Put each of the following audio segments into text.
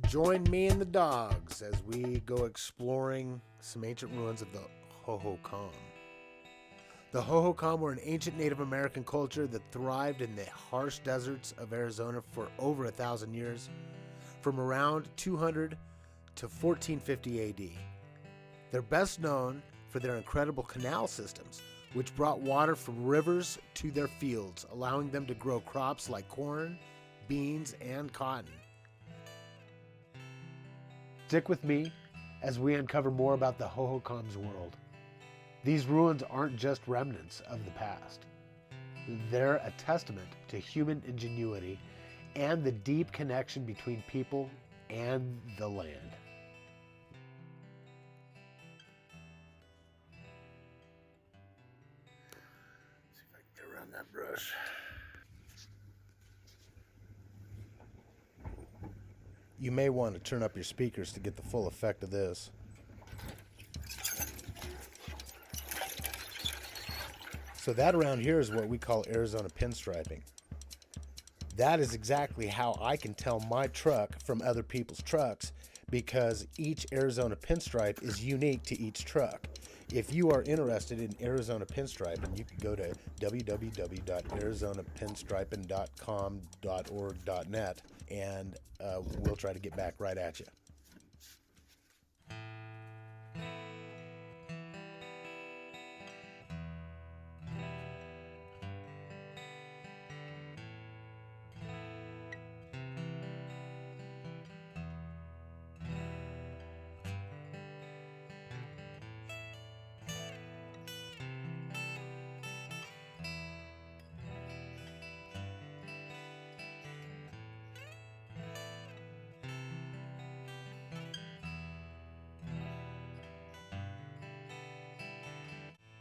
Join me and the dogs as we go exploring some ancient ruins of the Hohokam. The Hohokam were an ancient Native American culture that thrived in the harsh deserts of Arizona for over 1,000 years, from around 200 to 1450 AD. They're best known for their incredible canal systems, which brought water from rivers to their fields, allowing them to grow crops like corn, beans, and cotton. Stick with me as we uncover more about the Hohokam's world. These ruins aren't just remnants of the past. They're a testament to human ingenuity and the deep connection between people and the land. See if I can get around that brush. You may want to turn up your speakers to get the full effect of this. So that around here is what we call Arizona pinstriping. That is exactly how I can tell my truck from other people's trucks, because each Arizona pinstripe is unique to each truck. If you are interested in Arizona pinstriping, you can go to www.arizonapinstriping.com.org.net and we'll try to get back right at you.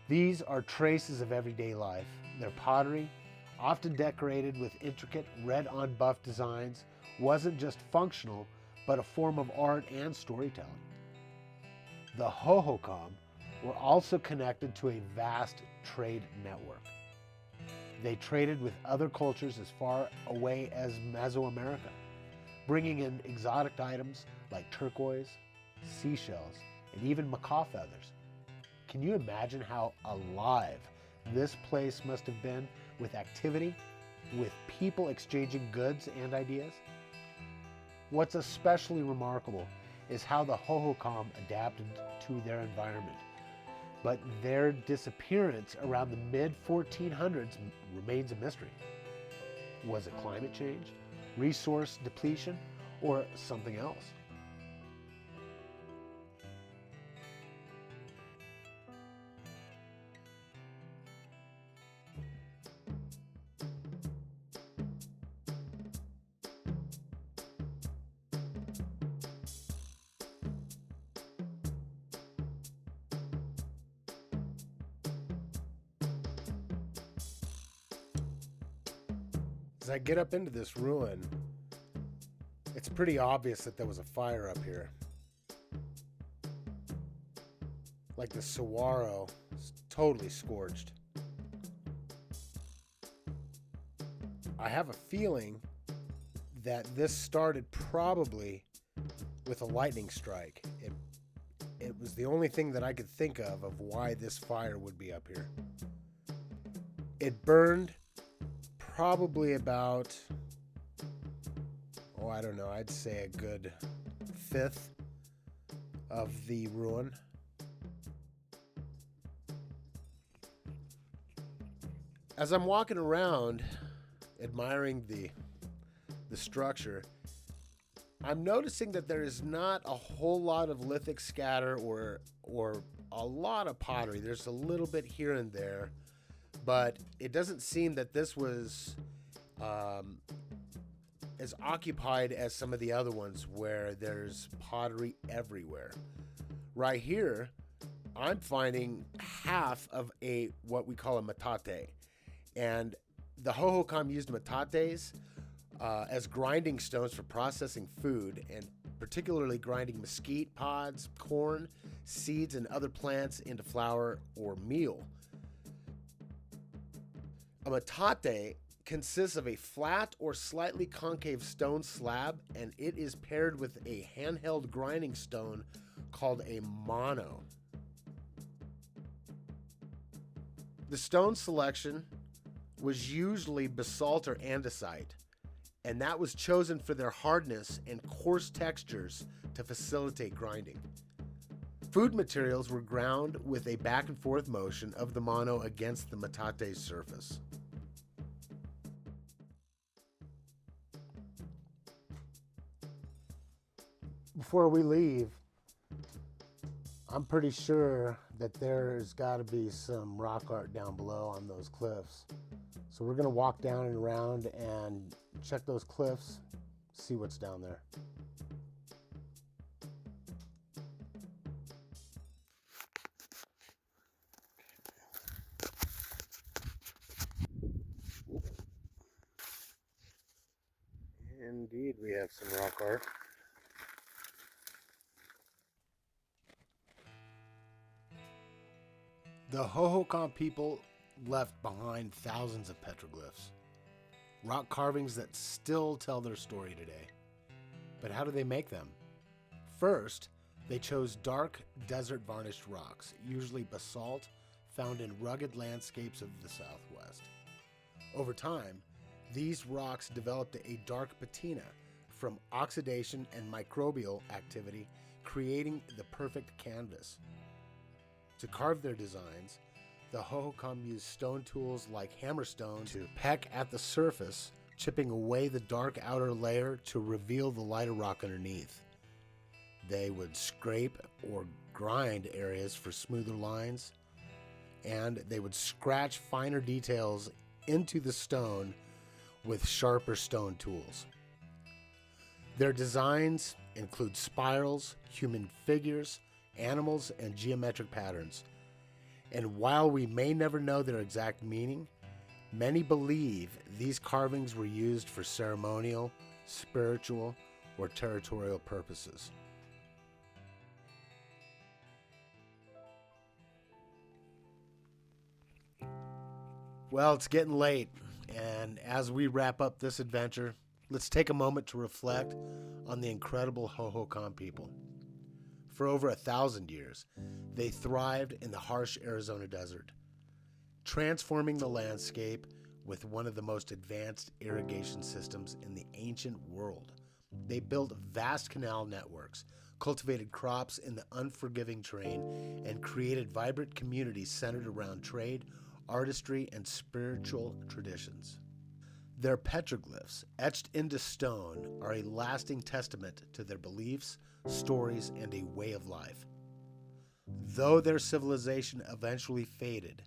These are traces of everyday life. Their pottery, often decorated with intricate red-on-buff designs, wasn't just functional, but a form of art and storytelling. The Hohokam were also connected to a vast trade network. They traded with other cultures as far away as Mesoamerica, bringing in exotic items like turquoise, seashells, and even macaw feathers. Can you imagine how alive this place must have been with activity, with people exchanging goods and ideas? What's especially remarkable is how the Hohokam adapted to their environment. But their disappearance around the mid-1400s remains a mystery. Was it climate change, resource depletion, or something else? As I get up into this ruin, it's pretty obvious that there was a fire up here. Like the saguaro is totally scorched. I have a feeling that this started probably with a lightning strike. It was the only thing that I could think of why this fire would be up here. It burned probably about, I don't know, I'd say a good fifth of the ruin. As I'm walking around admiring the structure, I'm noticing that there is not a whole lot of lithic scatter or a lot of pottery. There's a little bit here and there, but it doesn't seem that this was as occupied as some of the other ones where there's pottery everywhere. Right here, I'm finding half of what we call a metate. And the Hohokam used metates as grinding stones for processing food, and particularly grinding mesquite pods, corn, seeds, and other plants into flour or meal. A metate consists of a flat or slightly concave stone slab, and it is paired with a handheld grinding stone called a mono. The stone selection was usually basalt or andesite, and that was chosen for their hardness and coarse textures to facilitate grinding. Food materials were ground with a back and forth motion of the mono against the metate's surface. Before we leave, I'm pretty sure that there's got to be some rock art down below on those cliffs. So we're going to walk down and around and check those cliffs, see what's down there. Indeed, we have some rock art. The Hohokam people left behind thousands of petroglyphs, rock carvings that still tell their story today. But how do they make them? First, they chose dark desert varnished rocks, usually basalt, found in rugged landscapes of the Southwest. Over time, these rocks developed a dark patina from oxidation and microbial activity, creating the perfect canvas. To carve their designs, the Hohokam used stone tools like hammerstone to peck at the surface, chipping away the dark outer layer to reveal the lighter rock underneath. They would scrape or grind areas for smoother lines, and they would scratch finer details into the stone with sharper stone tools. Their designs include spirals, human figures, animals, and geometric patterns. And while we may never know their exact meaning, many believe these carvings were used for ceremonial, spiritual, or territorial purposes. Well, it's getting late, and as we wrap up this adventure, let's take a moment to reflect on the incredible Hohokam people. For over 1,000 years, they thrived in the harsh Arizona desert, transforming the landscape with one of the most advanced irrigation systems in the ancient world. They built vast canal networks, cultivated crops in the unforgiving terrain, and created vibrant communities centered around trade, artistry, and spiritual traditions. Their petroglyphs, etched into stone, are a lasting testament to their beliefs, stories, and a way of life. Though their civilization eventually faded,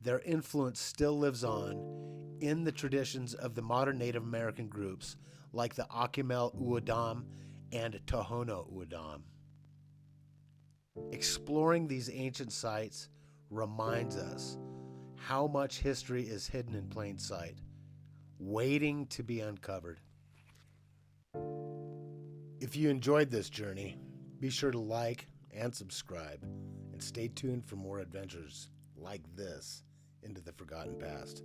their influence still lives on in the traditions of the modern Native American groups like the Akimel Uadam and Tohono Uadam. Exploring these ancient sites reminds us how much history is hidden in plain sight, waiting to be uncovered. If you enjoyed this journey, be sure to like and subscribe, and stay tuned for more adventures like this into the forgotten past.